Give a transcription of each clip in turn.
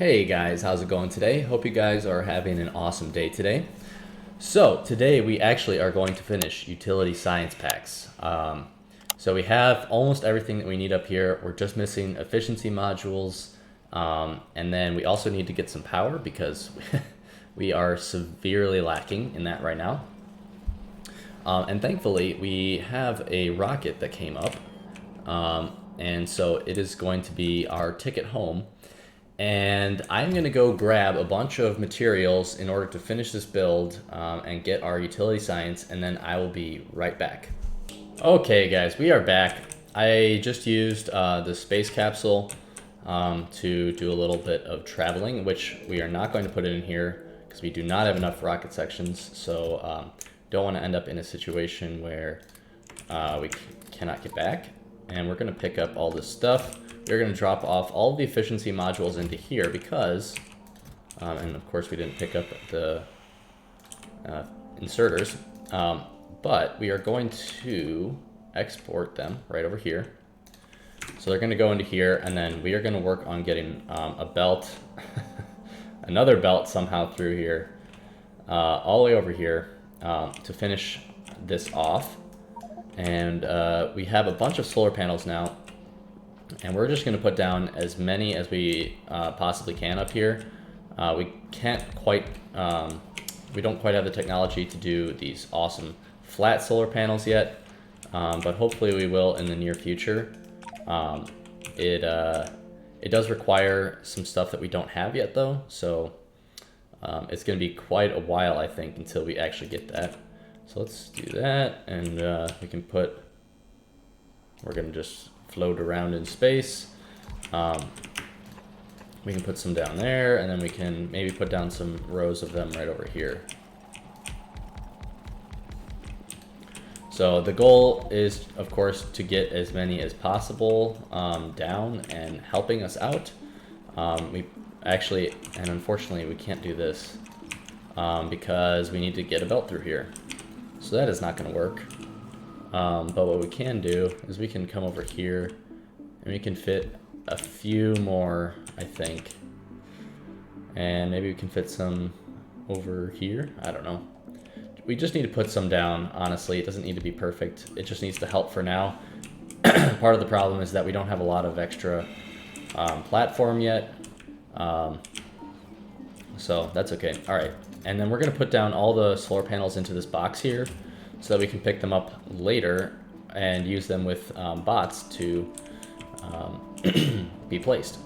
Hey guys, how's it going today? Hope you guys are having an awesome day today. So today we actually are going to finish utility science packs. So we have almost everything that we need up here. We're just missing efficiency modules, and then we also need to get some power because we are severely lacking in that right now. And thankfully we have a rocket that came up, and so it is going to be our ticket home. And I'm going to go grab a bunch of materials in order to finish this build and get our utility science, and then I will be right back. Okay guys, we are back. I just used the space capsule to do a little bit of traveling, which we are not going to put it in here because we do not have enough rocket sections, so don't want to end up in a situation where we cannot get back. And we're going to pick up all this stuff. We're going to drop off all the efficiency modules into here because, and of course we didn't pick up the inserters, but we are going to export them right over here. So they're going to go into here, and then we are going to work on getting a belt, another belt somehow through here, all the way over here to finish this off. And we have a bunch of solar panels now. And we're just going to put down as many as we possibly can up here. We can't quite, we don't quite have the technology to do these awesome flat solar panels yet, but hopefully we will in the near future. It does require some stuff that we don't have yet though, so it's going to be quite a while, I think, until we actually get that. So let's do that, and we can put, we're going to just float around in space. We can put some down there, and then we can maybe put down some rows of them right over here. So the goal is, of course, to get as many as possible down and helping us out. We actually, and unfortunately, we can't do this because we need to get a belt through here. So that is not going to work. But what we can do is we can come over here and we can fit a few more, I think. And maybe we can fit some over here. I don't know. We just need to put some down, honestly. It doesn't need to be perfect. It just needs to help for now. Part of the problem is that we don't have a lot of extra platform yet. So that's okay. All right. And then we're going to put down all the solar panels into this box here, so that we can pick them up later and use them with bots to be placed.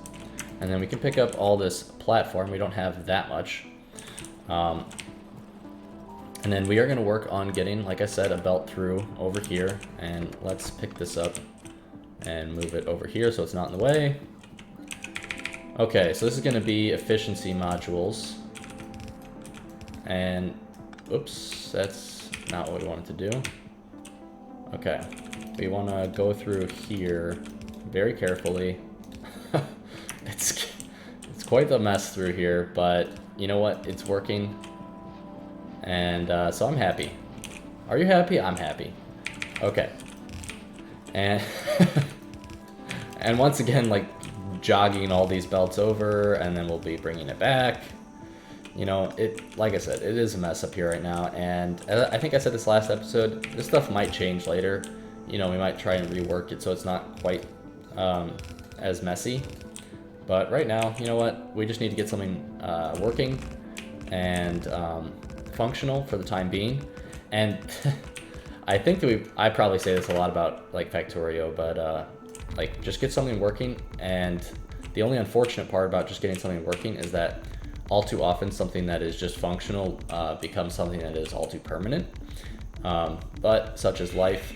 And then we can pick up all this platform. We don't have that much. And then we are going to work on getting, like I said, a belt through over here. And let's pick this up and move it over here so it's not in the way. Okay, so this is going to be efficiency modules. And, oops, that's not what we wanted to do. Okay, we want to go through here very carefully. It's quite the mess through here, but you know what? It's working, and so I'm happy. Are you happy? I'm happy. Okay, and and once again, like jogging all these belts over, and then we'll be bringing it back. You know, like I said, it is a mess up here right now, and I think I said this last episode, this stuff might change later. You know, we might try and rework it so it's not quite as messy. But right now, you know what? We just need to get something working and functional for the time being. And I think that I probably say this a lot about, like, Factorio, but, like, just get something working. And the only unfortunate part about just getting something working is that all too often something that is just functional becomes something that is all too permanent. But such is life.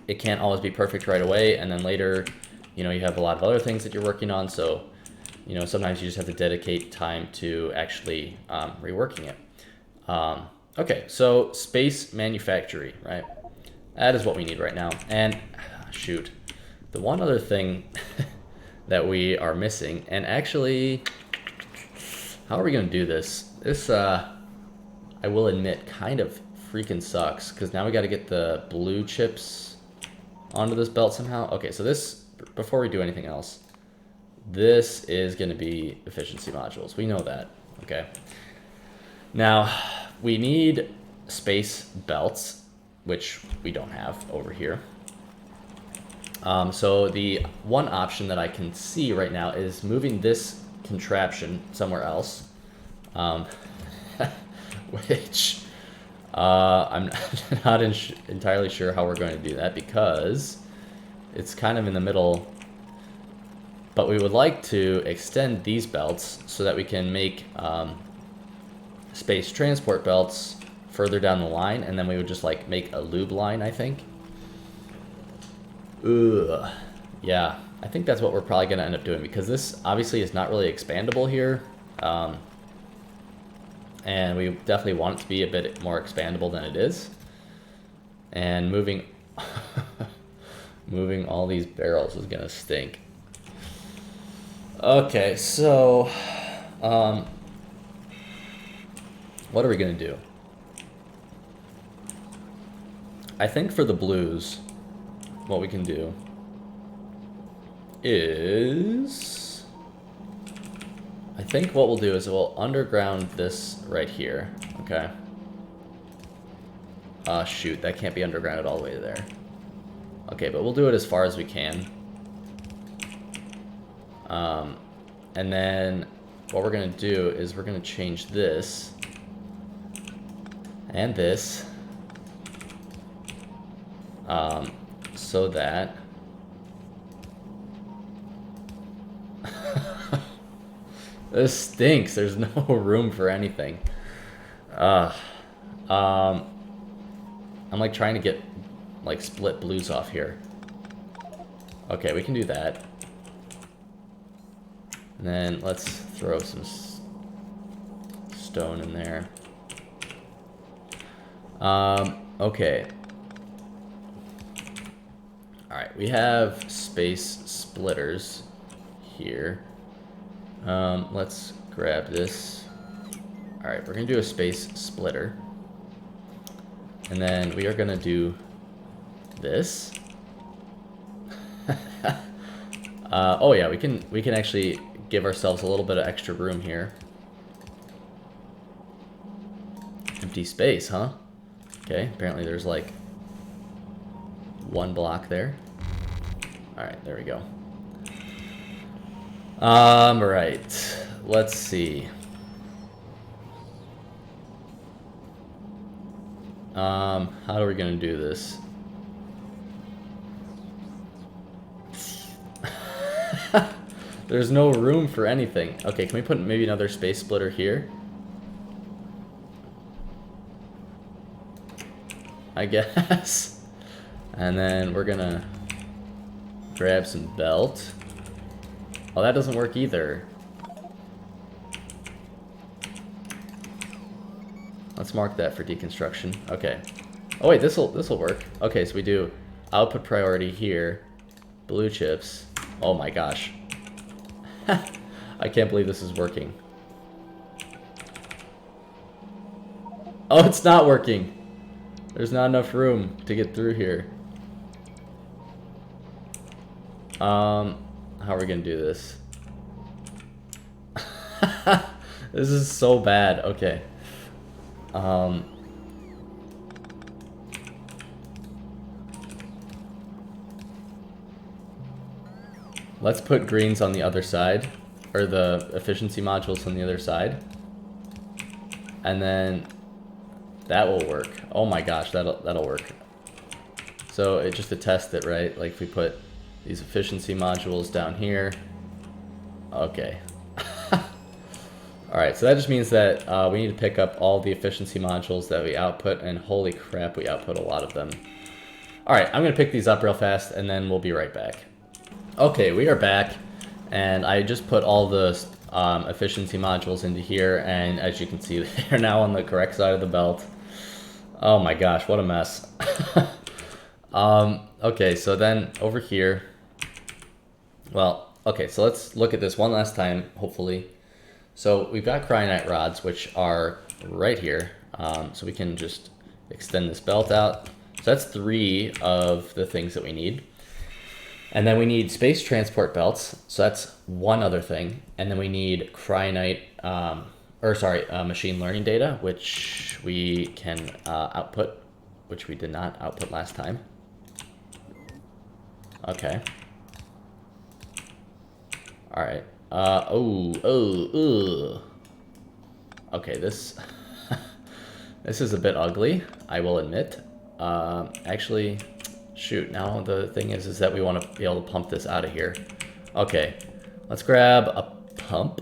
It can't always be perfect right away, and then later, you know, you have a lot of other things that you're working on, so, you know, sometimes you just have to dedicate time to actually reworking it. Okay, so space manufactory, right? That is what we need right now. And shoot, the one other thing that we are missing, and actually, how are we going to do this? This, I will admit, kind of freaking sucks, because now we got to get the blue chips onto this belt somehow. Okay, so this, before we do anything else, this is going to be efficiency modules. We know that, okay? Now, we need space belts, which we don't have over here. So the one option that I can see right now is moving this contraption somewhere else, which I'm not entirely sure how we're going to do that because it's kind of in the middle. But we would like to extend these belts so that we can make space transport belts further down the line, and then we would just like make a lube line, I think. Ugh. Yeah, I think that's what we're probably going to end up doing because this obviously is not really expandable here. And we definitely want it to be a bit more expandable than it is. And moving moving all these barrels is going to stink. Okay, so what are we going to do? I think for the blues, what we can do is, I think what we'll do is we'll underground this right here, okay? Shoot, that can't be undergrounded all the way to there. Okay, but we'll do it as far as we can. And then what we're going to do is we're going to change this and this so that this stinks. There's no room for anything. I'm like trying to get like split blues off here. Okay, we can do that. And then let's throw some stone in there. Okay. Alright, we have space splitters here. Let's grab this. Alright, we're going to do a space splitter. And then we are going to do this. Oh yeah, we can actually give ourselves a little bit of extra room here. Empty space, huh? Okay, apparently there's like one block there. Alright, there we go. Right. Let's see. How are we gonna do this? There's no room for anything. Okay, can we put maybe another space splitter here? I guess. And then we're gonna grab some belt. Oh, that doesn't work either. Let's mark that for deconstruction. Okay. Oh wait, this'll work. Okay, so we do output priority here. Blue chips. Oh my gosh. I can't believe this is working. Oh, it's not working. There's not enough room to get through here. How are we gonna do this? This is so bad. Okay. Let's put greens on the other side, or the efficiency modules on the other side. And then that will work. Oh my gosh, that'll work. So it just to test it, right? Like if we put these efficiency modules down here. Okay. Alright, so that just means that we need to pick up all the efficiency modules that we output, and holy crap, we output a lot of them. Alright, I'm going to pick these up real fast, and then we'll be right back. Okay, we are back, and I just put all the efficiency modules into here, and as you can see, they're now on the correct side of the belt. Oh my gosh, what a mess. Okay, so then over here, well, okay, so let's look at this one last time, hopefully. So we've got cryonite rods, which are right here, so we can just extend this belt out. So that's 3 of the things that we need. And then we need space transport belts. So that's one other thing. And then we need cryonite, machine learning data, which we can output, which we did not output last time. Okay. All right. Okay, this this is a bit ugly, I will admit. Actually, shoot, now the thing is that we want to be able to pump this out of here. Okay, let's grab a pump.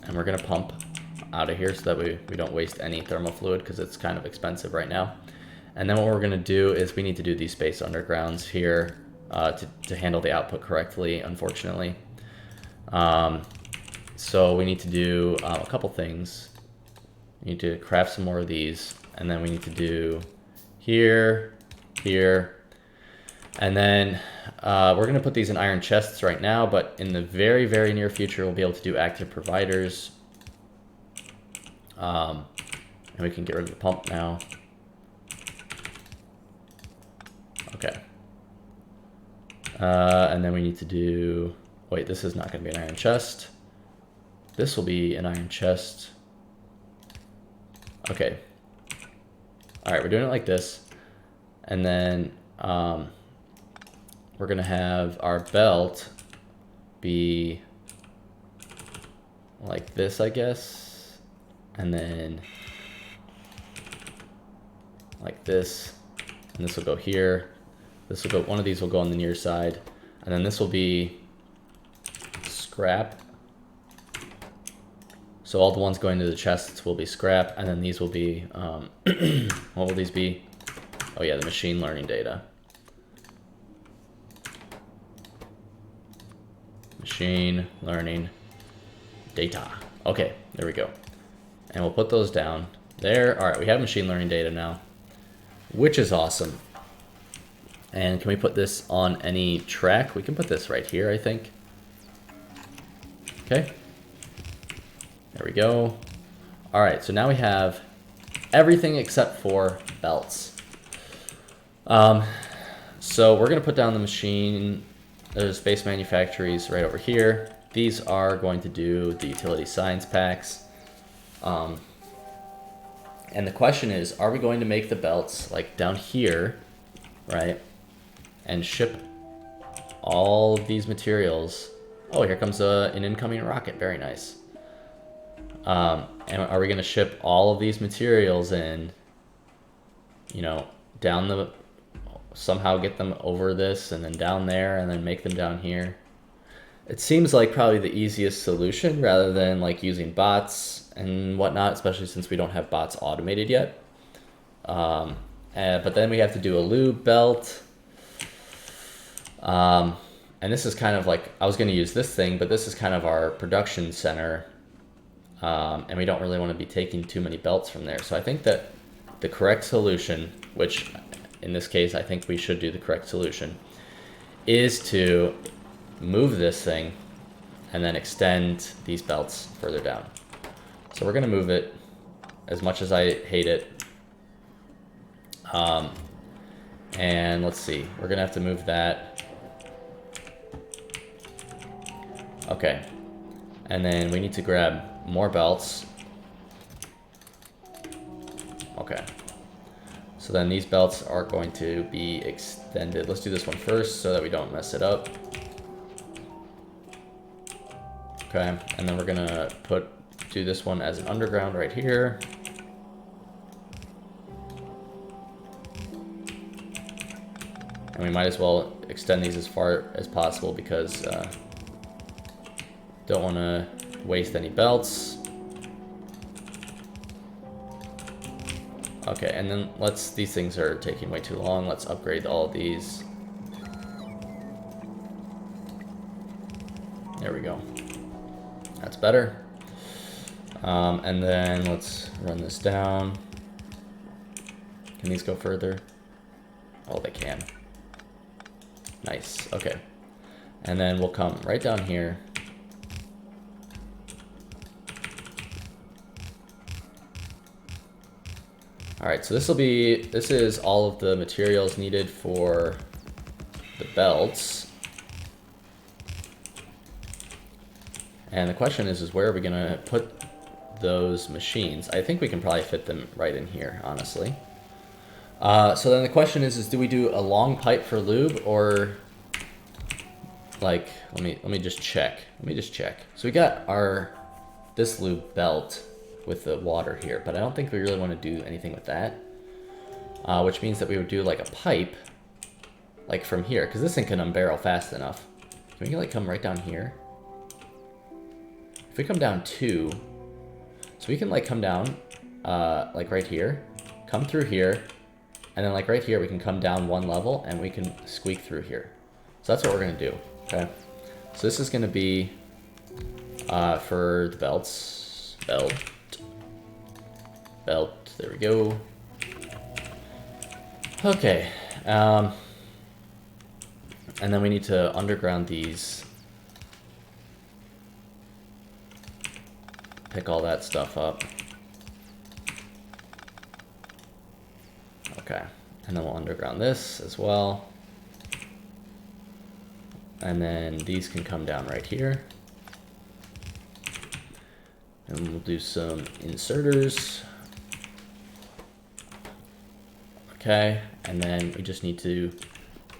And we're gonna pump out of here so that we don't waste any thermal fluid because it's kind of expensive right now. And then what we're gonna do is we need to do these space undergrounds here to handle the output correctly, unfortunately. So we need to do a couple things. We need to craft some more of these, and then we need to do here, here, and then we're gonna put these in iron chests right now, but in the very, very near future, we'll be able to do active providers. And we can get rid of the pump now. Okay. And then we need to do, wait, this is not gonna be an iron chest. This will be an iron chest. Okay. All right, we're doing it like this. And then we're gonna have our belt be like this, I guess. And then like this. And this will go here. This will go, one of these will go on the near side. And then this will be scrap. So all the ones going to the chests will be scrap, and then these will be, what will these be? Oh yeah, the machine learning data. Machine learning data. Okay, there we go. And we'll put those down there. All right, we have machine learning data now, which is awesome. And can we put this on any track? We can put this right here, I think. Okay. There we go. All right, so now we have everything except for belts. So we're gonna put down the machine, there's space manufactories right over here. These are going to do the utility science packs. And the question is, are we going to make the belts like down here, right? And ship all of these materials. Oh, here comes an incoming rocket, very nice. And are we going to ship all of these materials in, you know, down the, somehow get them over this and then down there and then make them down here? It seems like probably the easiest solution rather than like using bots and whatnot, especially since we don't have bots automated yet. But then we have to do a lube belt. And this is kind of like, I was going to use this thing, but this is kind of our production center. And we don't really want to be taking too many belts from there. So I think that the correct solution, which in this case, I think we should do the correct solution, is to move this thing and then extend these belts further down. So we're going to move it as much as I hate it. And let's see, we're going to have to move that. Okay. And then we need to grab more belts. Okay. So then these belts are going to be extended. Let's do this one first so that we don't mess it up. Okay, and then we're gonna do this one as an underground right here. And we might as well extend these as far as possible because don't want to waste any belts. Okay, and then these things are taking way too long. Let's upgrade all of these. There we go. That's better. And then let's run this down. Can these go further? Oh, they can. Nice, okay. And then we'll come right down here. All right, so this is all of the materials needed for the belts. And the question is where are we gonna put those machines? I think we can probably fit them right in here, honestly. So then the question is do we do a long pipe for lube, or like, let me just check. So we got this lube belt with the water here, but I don't think we really want to do anything with that. Which means that we would do like a pipe, like from here, because this thing can unbarrel fast enough. Can we like come right down here? If we come down 2, so we can like come down, like right here, come through here, and then like right here we can come down 1 level and we can squeak through here. So that's what we're gonna do, okay? So this is gonna be for the belts, belt, there we go. Okay, and then we need to underground these. Pick all that stuff up. Okay, and then we'll underground this as well. And then these can come down right here. And we'll do some inserters. Okay, and then we just need to,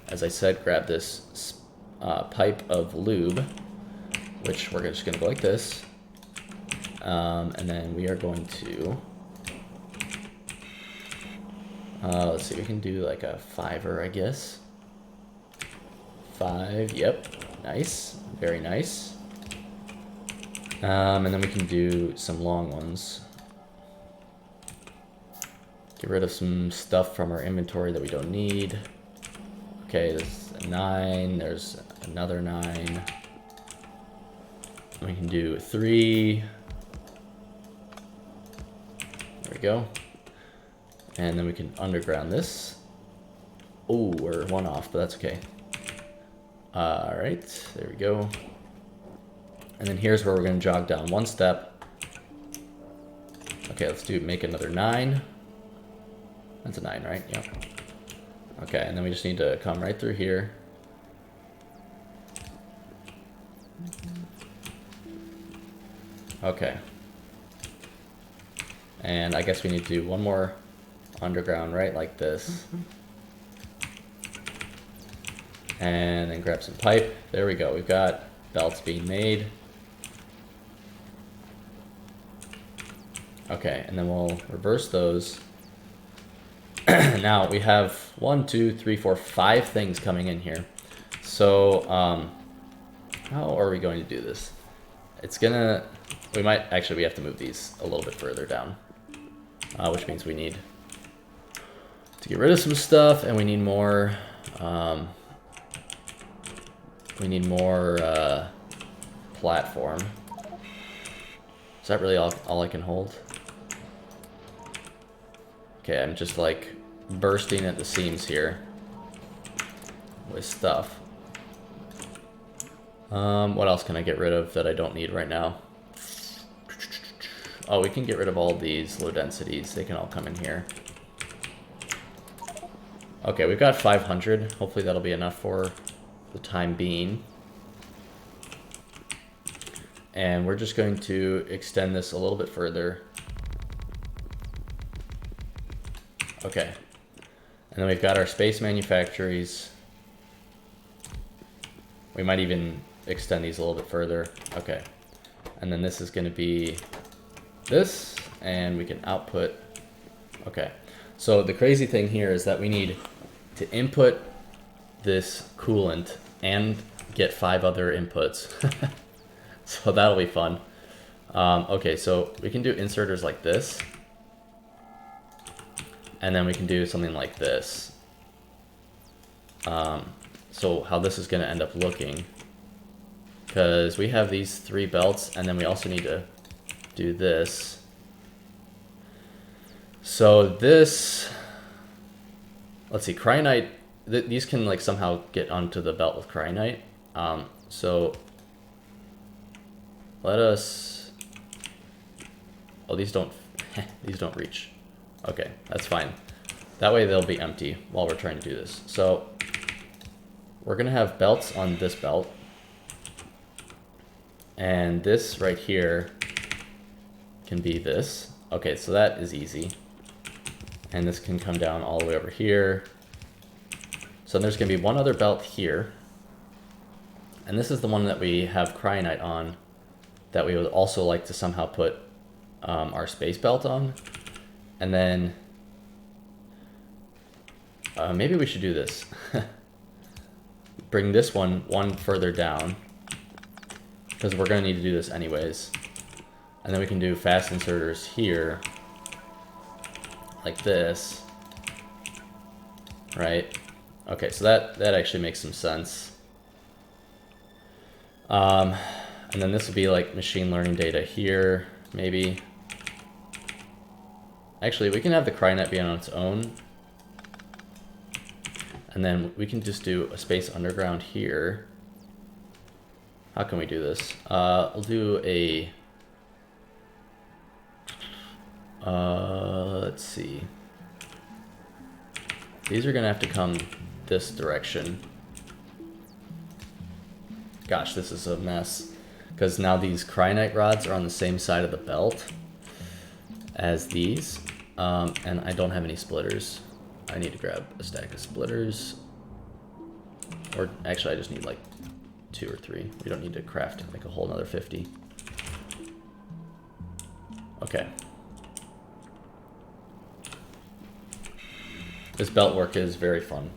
as I said, grab this pipe of lube, which we're just gonna go like this. And then we are going to, let's see, we can do like a 5er, I guess. 5, yep, nice, very nice. And then we can do some long ones. Get rid of some stuff from our inventory that we don't need. Okay, there's a 9, there's another 9. We can do 3. There we go. And then we can underground this. Oh, we're 1 off, but that's okay. Alright, there we go. And then here's where we're going to jog down 1 step. Okay, let's make another 9. That's a 9, right? Yep. Okay, and then we just need to come right through here. Okay. And I guess we need to do 1 more underground, right? Like this. And then grab some pipe. There we go. We've got belts being made. Okay, and then we'll reverse those. Now we have 1, 2, 3, 4, 5 things coming in here. So, how are we going to do this? We have to move these a little bit further down, which means we need to get rid of some stuff, and we need more, platform. Is that really all I can hold? Okay, I'm just like bursting at the seams here with stuff. What else can I get rid of that I don't need right now? Oh, we can get rid of all these low densities. They can all come in here. Okay, we've got 500. Hopefully that'll be enough for the time being. And we're just going to extend this a little bit further. Okay. And then we've got our space manufactories. We might even extend these a little bit further. Okay. And then this is going to be this, and we can output. Okay. So the crazy thing here is that we need to input this coolant and get 5 other inputs. So that'll be fun. Okay, so we can do inserters like this. And then we can do something like this. So how this is going to end up looking. Because we have these 3 belts, and then we also need to do this. So this, let's see, Cryonite, these can like somehow get onto the belt with Cryonite. So let us, oh, these don't reach. Okay, that's fine. That way they'll be empty while we're trying to do this. So we're gonna have belts on this belt. And this right here can be this. Okay, so that is easy. And this can come down all the way over here. So there's gonna be one other belt here. And this is the one that we have Cryonite on, that we would also like to somehow put our space belt on. And then maybe we should do this. Bring this one further down, because we're going to need to do this anyways. And then we can do fast inserters here, like this, right? Okay, so that actually makes some sense. And then this will be like machine learning data here, maybe. Actually, we can have the Cryonite be on its own. And then we can just do a space underground here. How can we do this? We'll do a... let's see. These are gonna have to come this direction. Gosh, this is a mess. Because now these Cryonite rods are on the same side of the belt as these. And I don't have any splitters. I need to grab a stack of splitters. Or actually I just need like 2 or 3. We don't need to craft like a whole another 50. Okay. This belt work is very fun.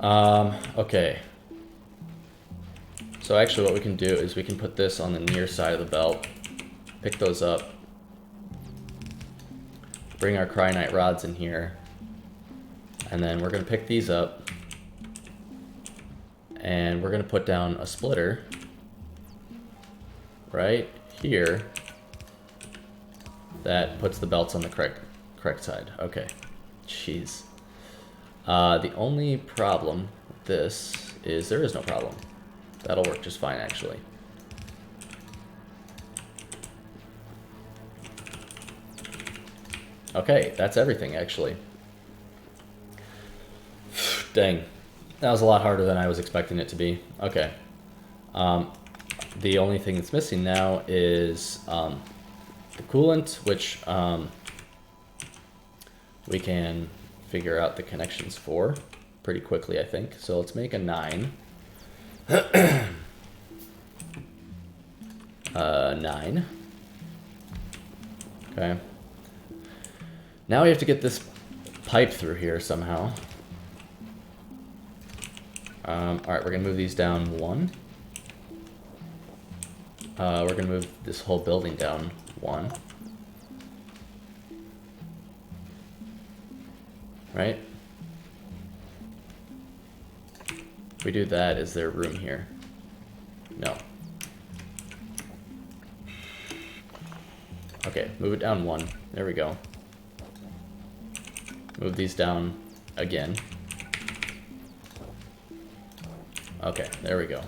Okay. So actually what we can do is we can put this on the near side of the belt, pick those up, bring our Cryonite rods in here, and then we're going to pick these up, and we're going to put down a splitter right here that puts the belts on the correct side. Okay. Jeez. The only problem with this is there is no problem. That'll work just fine, actually. Okay, that's everything, actually. Dang. That was a lot harder than I was expecting it to be. Okay. The only thing that's missing now is the coolant, which we can figure out the connections for pretty quickly, I think. So let's make a 9. 9. Okay. Now we have to get this pipe through here somehow. Alright, we're gonna move these down 1. We're gonna move this whole building down 1. Right? If we do that, is there room here? No. Okay, move it down 1. There we go. Move these down again. Okay, there we go.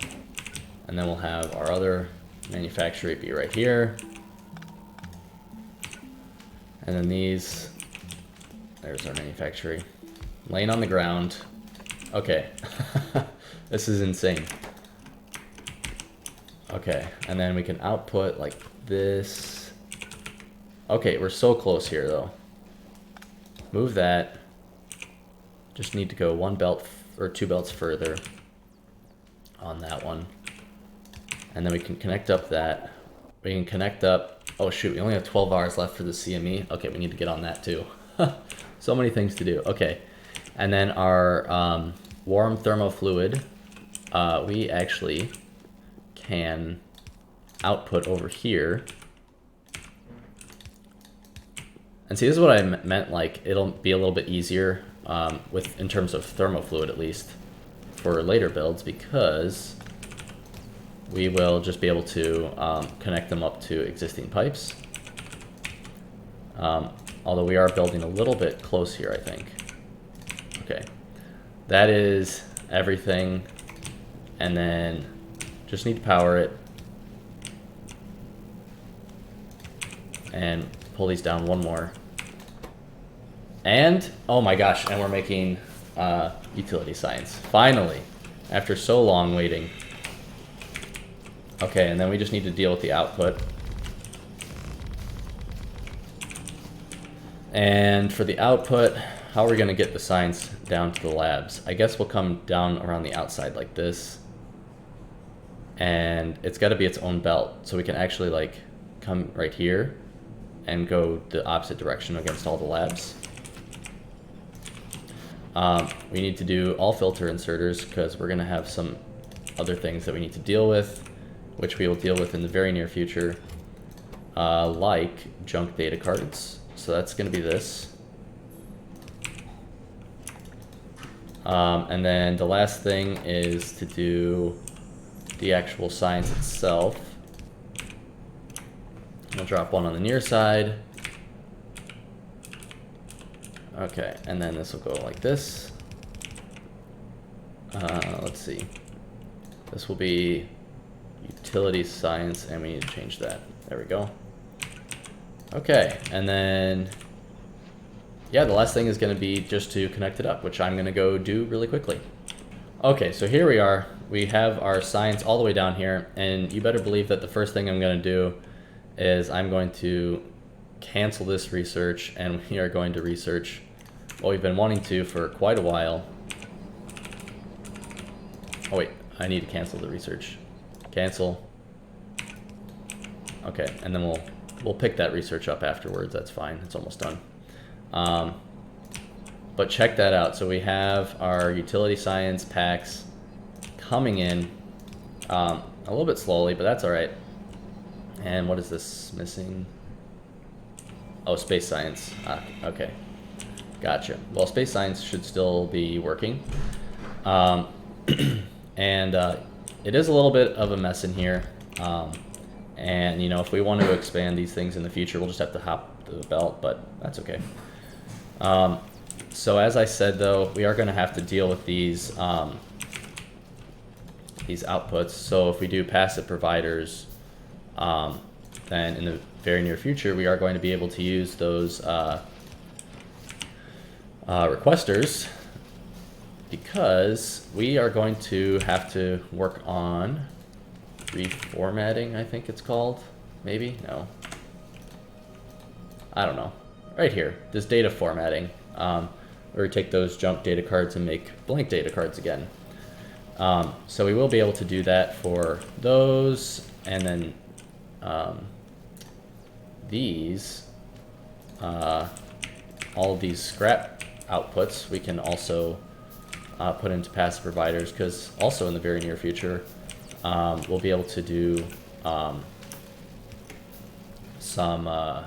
And then we'll have our other manufacturer be right here. And then these, there's our manufacturer. Laying on the ground. Okay, this is insane. Okay, and then we can output like this. Okay, we're so close here though. Move that. Just need to go 1 belt or 2 belts further on that one. And then we can connect up that. We can connect up, oh shoot, we only have 12 hours left for the CME. Okay, we need to get on that too. So many things to do. Okay, and then our warm thermofluid, we actually can output over here. And see, this is what I meant, like, it'll be a little bit easier with in terms of thermofluid, at least, for later builds, because we will just be able to connect them up to existing pipes. Although we are building a little bit close here, I think. Okay, that is everything. And then just need to power it. And pull these down 1 more. And, oh my gosh, and we're making utility science. Finally, after so long waiting. Okay, and then we just need to deal with the output. And for the output, how are we going to get the science down to the labs? I guess we'll come down around the outside like this. And it's got to be its own belt. So we can actually like come right here and go the opposite direction against all the labs. We need to do all filter inserters because we're going to have some other things that we need to deal with, which we will deal with in the very near future, like junk data cards. So that's going to be this. And then the last thing is to do the actual science itself. I'll drop one on the near side. Okay, and then this will go like this. Let's see. This will be utility science, and we need to change that. There we go. Okay, and then, yeah, the last thing is going to be just to connect it up, which I'm going to go do really quickly. Okay, so here we are. We have our science all the way down here, and you better believe that the first thing I'm going to do is I'm going to cancel this research, and we are going to research what we've been wanting to for quite a while. Oh wait, I need to cancel the research. Cancel. Okay, and then we'll pick that research up afterwards. That's fine. It's almost done. But check that out. So we have our utility science packs coming in a little bit slowly, but that's all right. And what is this missing? Oh, space science. Okay, gotcha. Well, space science should still be working. And it is a little bit of a mess in here. And, you know, if we want to expand these things in the future, we'll just have to hop the belt, but that's okay. So as I said, though, we are going to have to deal with these outputs. So if we do passive providers, then in the very near future, we are going to be able to use those requesters, because we are going to have to work on reformatting, I think it's called. Maybe? No. I don't know. Right here, this data formatting, where we take those junk data cards and make blank data cards again. So we will be able to do that for those, and then these, all of these scrap outputs we can also put into passive providers, because also in the very near future we'll be able to do some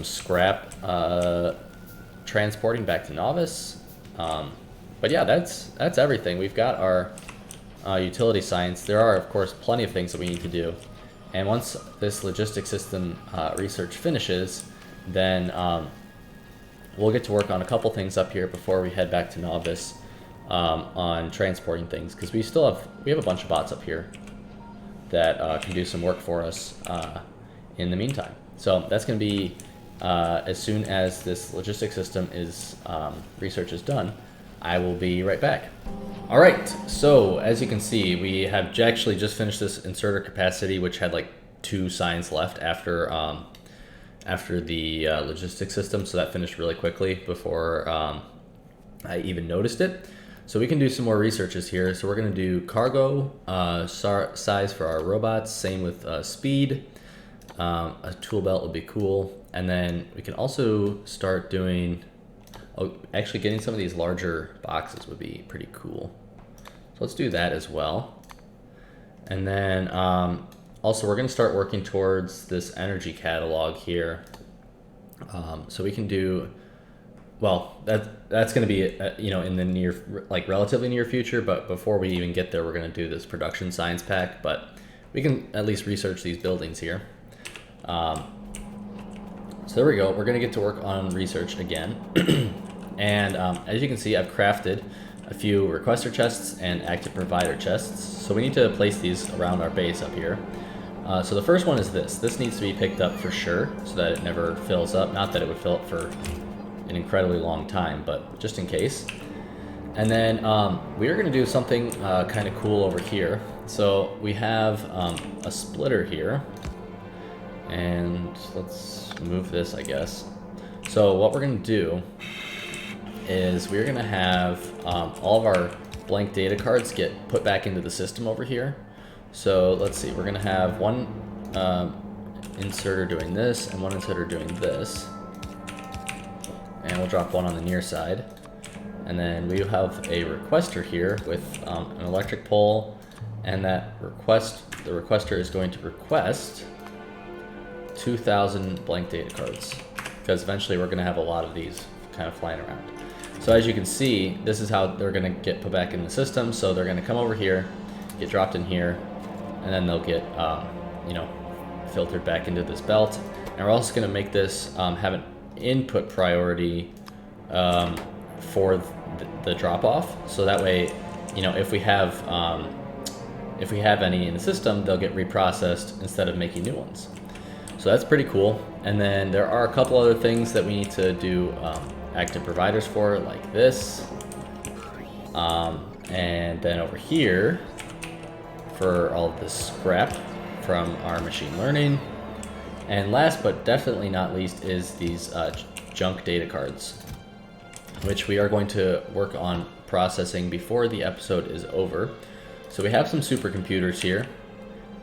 scrap transporting back to Novice. But yeah, that's everything. We've got our utility science. There are, of course, plenty of things that we need to do. And once this logistic system research finishes, then we'll get to work on a couple things up here before we head back to Novice on transporting things, because we have a bunch of bots up here that can do some work for us in the meantime. So that's going to be as soon as this logistic system is research is done. I will be right back. All right, so as you can see, we have actually just finished this inserter capacity, which had like 2 signs left after the logistic system, so that finished really quickly before I even noticed it. So we can do some more researches here. So we're going to do cargo size for our robots, same with speed. A tool belt would be cool, and then we can also start doing. Oh, actually getting some of these larger boxes would be pretty cool. So let's do that as well. And then also we're going to start working towards this energy catalog here. So we can do, well, that's going to be you know, in the near, like relatively near future. But before we even get there, we're going to do this production science pack. But we can at least research these buildings here. So there we go. We're going to get to work on research again. And as you can see, I've crafted a few requester chests and active provider chests. So we need to place these around our base up here. So the first one is this. This needs to be picked up for sure so that it never fills up. Not that it would fill up for an incredibly long time, but just in case. And then we are going to do something kind of cool over here. So we have a splitter here, and let's move this, I guess. So what we're going to do is we're going to have all of our blank data cards get put back into the system over here. So let's see, we're going to have one inserter doing this and one inserter doing this. And we'll drop one on the near side. And then we have a requester here with an electric pole, and that the requester is going to request 2,000 blank data cards, because eventually we're going to have a lot of these kind of flying around. So as you can see, this is how they're going to get put back in the system. So they're going to come over here, get dropped in here, and then they'll get you know, filtered back into this belt. And we're also going to make this have an input priority for the drop-off. So that way, you know, if we have any in the system, they'll get reprocessed instead of making new ones. So that's pretty cool. And then there are a couple other things that we need to do active providers for, like this. And then over here, for all of this scrap from our machine learning. And last but definitely not least is these junk data cards, which we are going to work on processing before the episode is over. So we have some supercomputers here,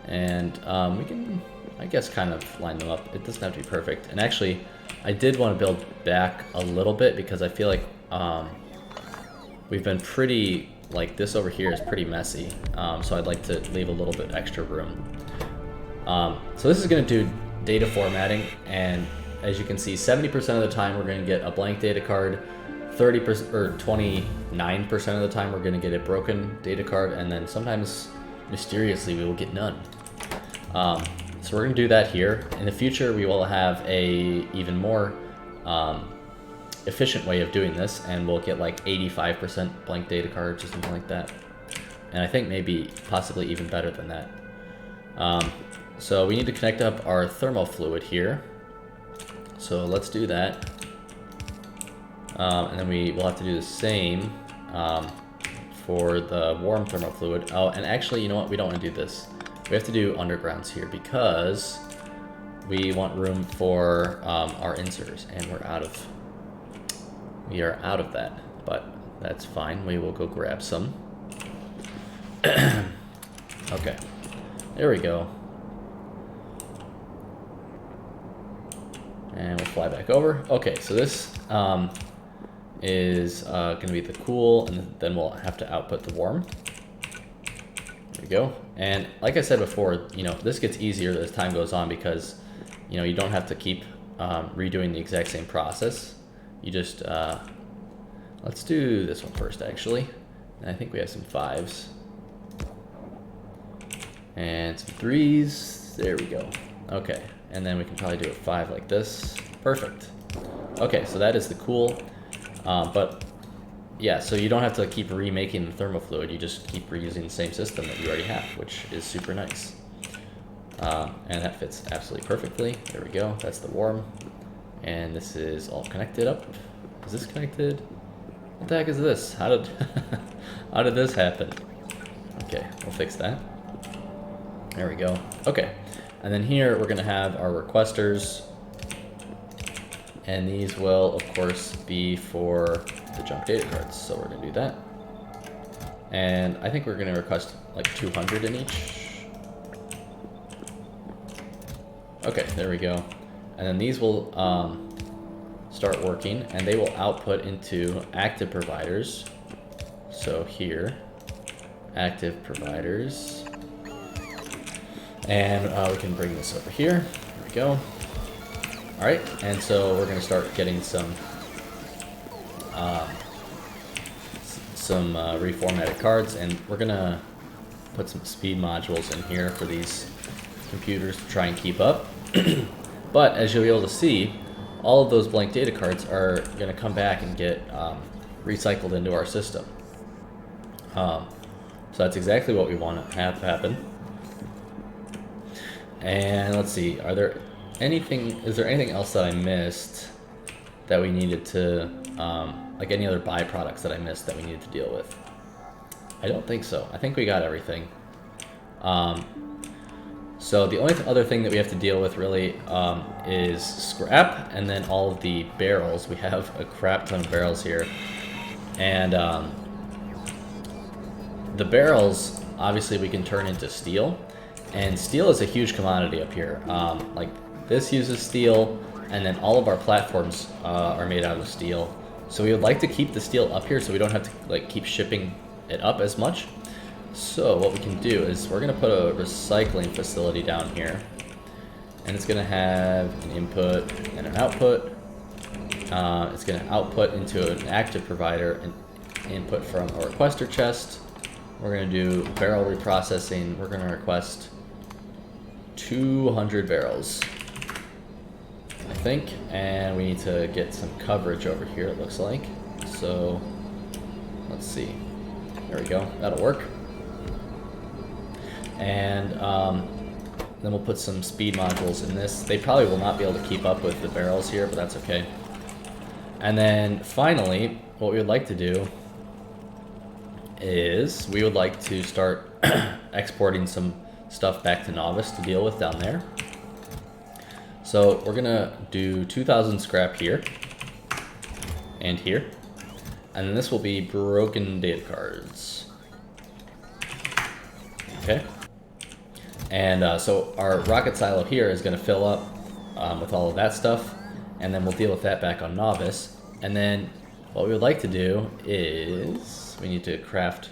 and we can, I guess, kind of line them up. It doesn't have to be perfect. And actually, I did want to build back a little bit because I feel like we've been pretty, like this over here is pretty messy. So I'd like to leave a little bit extra room. So this is going to do data formatting, and as you can see, 70% of the time we're going to get a blank data card, 30% or 29% of the time we're going to get a broken data card, and then sometimes mysteriously we will get none. So we're going to do that here. In the future, we will have a even more efficient way of doing this, and we'll get like 85% blank data cards or something like that. And I think maybe possibly even better than that. So we need to connect up our thermal fluid here. So let's do that. And then we will have to do the same for the warm thermal fluid. Oh, and actually, you know what? We don't want to do this. We have to do undergrounds here because we want room for our inserters, and we are out of that, but that's fine. We will go grab some. Okay, there we go. And we'll fly back over. Okay, so this is going to be the cool, and then we'll have to output the warm. There we go. And like I said before, you know, this gets easier as time goes on because, you know, you don't have to keep redoing the exact same process. You just, let's do this one first, actually. And I think we have some 5s. And some 3s. There we go. Okay. And then we can probably do a 5 like this. Perfect. Okay, so that is the cool. But yeah, so you don't have to keep remaking the thermal fluid. You just keep reusing the same system that you already have, which is super nice. And that fits absolutely perfectly. There we go. That's the warm. And this is all connected up. Is this connected? What the heck is this? How did how did this happen? Okay, we'll fix that. There we go. Okay. And then here we're going to have our requesters, and these will, of course, be for the junk data cards. So we're going to do that. And I think we're going to request like 200 in each. Okay, there we go. And then these will start working, and they will output into active providers. So here, active providers. And we can bring this over here. There we go. All right, and so we're going to start getting some reformatted cards, and we're going to put some speed modules in here for these computers to try and keep up. But as you'll be able to see, all of those blank data cards are going to come back and get recycled into our system. So that's exactly what we want to have happen. And let's see, is there anything else that I missed? that we needed to, like any other byproducts that I missed that we needed to deal with? I don't think so. I think we got everything. So the only other thing that we have to deal with really is scrap, and then all of the barrels. We have a crap ton of barrels here. And the barrels, obviously we can turn into steel. And steel is a huge commodity up here. Like this uses steel, and then all of our platforms are made out of steel. So we would like to keep the steel up here so we don't have to like keep shipping it up as much. So what we can do is we're going to put a recycling facility down here. And it's going to have an input and an output. It's going to output into an active provider and input from a requester chest. We're going to do barrel reprocessing. We're going to request 200 barrels, I think, and we need to get some coverage over here, it looks like. So let's see. There we go. That'll work. And then we'll put some speed modules in this. They probably will not be able to keep up with the barrels here, but that's okay. And then finally, what we would like to do is we would like to start exporting some stuff back to Novice to deal with down there. So we're gonna do 2,000 scrap here and here, and then this will be broken data cards. Okay, and so our rocket silo here is gonna fill up with all of that stuff, and then we'll deal with that back on Novice. And then what we would like to do is we need to craft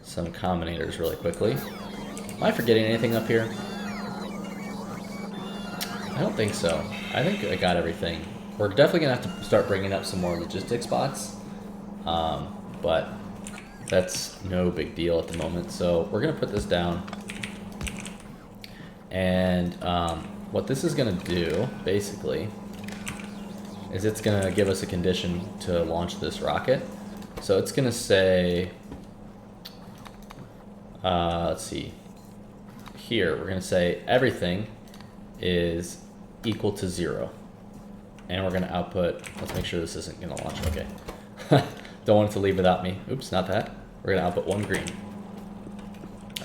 some combinators really quickly. Am I forgetting anything up here? I don't think so. I think I got everything. We're definitely gonna have to start bringing up some more logistics spots, but that's no big deal at the moment. So we're gonna put this down, and what this is gonna do basically is it's gonna give us a condition to launch this rocket. So it's gonna say, let's see. Here we're going to say everything is equal to 0, and we're going to output, let's make sure this isn't going to launch. Okay. Don't want it to leave without me. Oops, not that. We're going to output 1 green.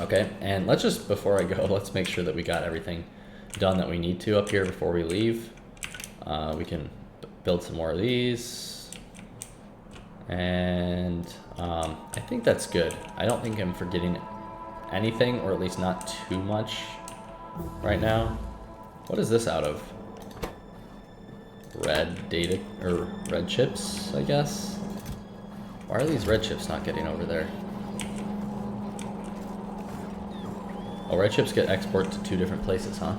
Okay, and let's just, before I go, let's make sure that we got everything done that we need to up here before we leave. We can build some more of these, and I think that's good. I don't think I'm forgetting anything, or at least not too much right now. What is this out of? Red data, or red chips, I guess? Why are these red chips not getting over there? Oh, red chips get exported to 2 different places, huh?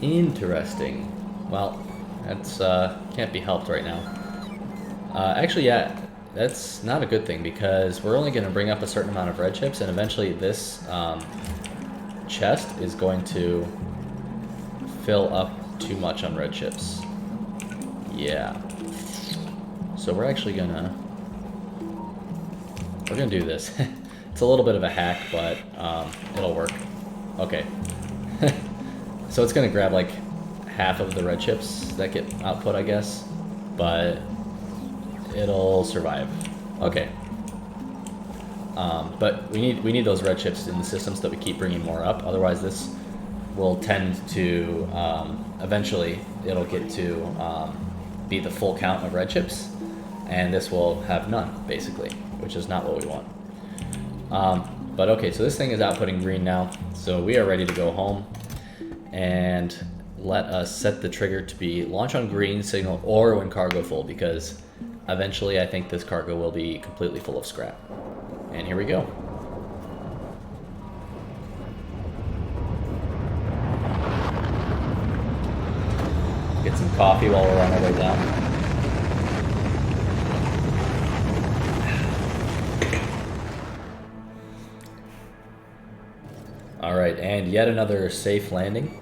Interesting. Well, that's can't be helped right now. Actually, yeah, that's not a good thing, because we're only going to bring up a certain amount of red chips, and eventually this chest is going to fill up too much on red chips. Yeah. So we're actually gonna do this. It's a little bit of a hack, but it'll work. Okay. So it's gonna grab like half of the red chips that get output, I guess, but it'll survive. Okay. But we need those red chips in the system so that we keep bringing more up. Otherwise, this will tend to eventually it'll get to be the full count of red chips, and this will have none basically, which is not what we want. But okay, so this thing is outputting green now, so we are ready to go home, and let us set the trigger to be launch on green signal or when cargo full, because eventually I think this cargo will be completely full of scrap. And here we go. Get some coffee while we're on our way down. All right, and yet another safe landing.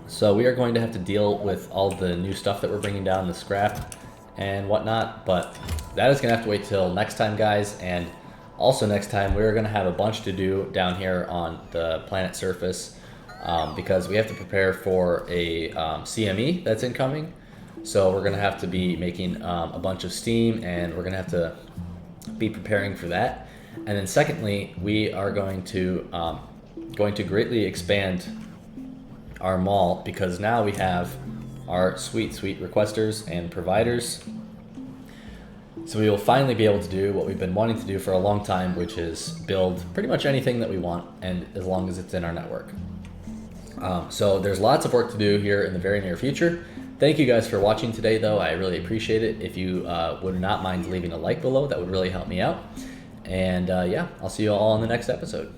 So we are going to have to deal with all the new stuff that we're bringing down, the scrap and whatnot, but that is going to have to wait till next time, guys. And also next time, we're going to have a bunch to do down here on the planet surface. because we have to prepare for a CME that's incoming. So we're gonna have to be making a bunch of steam, and we're gonna have to be preparing for that. And then secondly, we are going to greatly expand our mall, because now we have our sweet requesters and providers. So we will finally be able to do what we've been wanting to do for a long time, which is build pretty much anything that we want, and as long as it's in our network. So there's lots of work to do here in the very near future. Thank you guys for watching today, though. I really appreciate it. If you would not mind leaving a like below, that would really help me out. And yeah, I'll see you all in the next episode.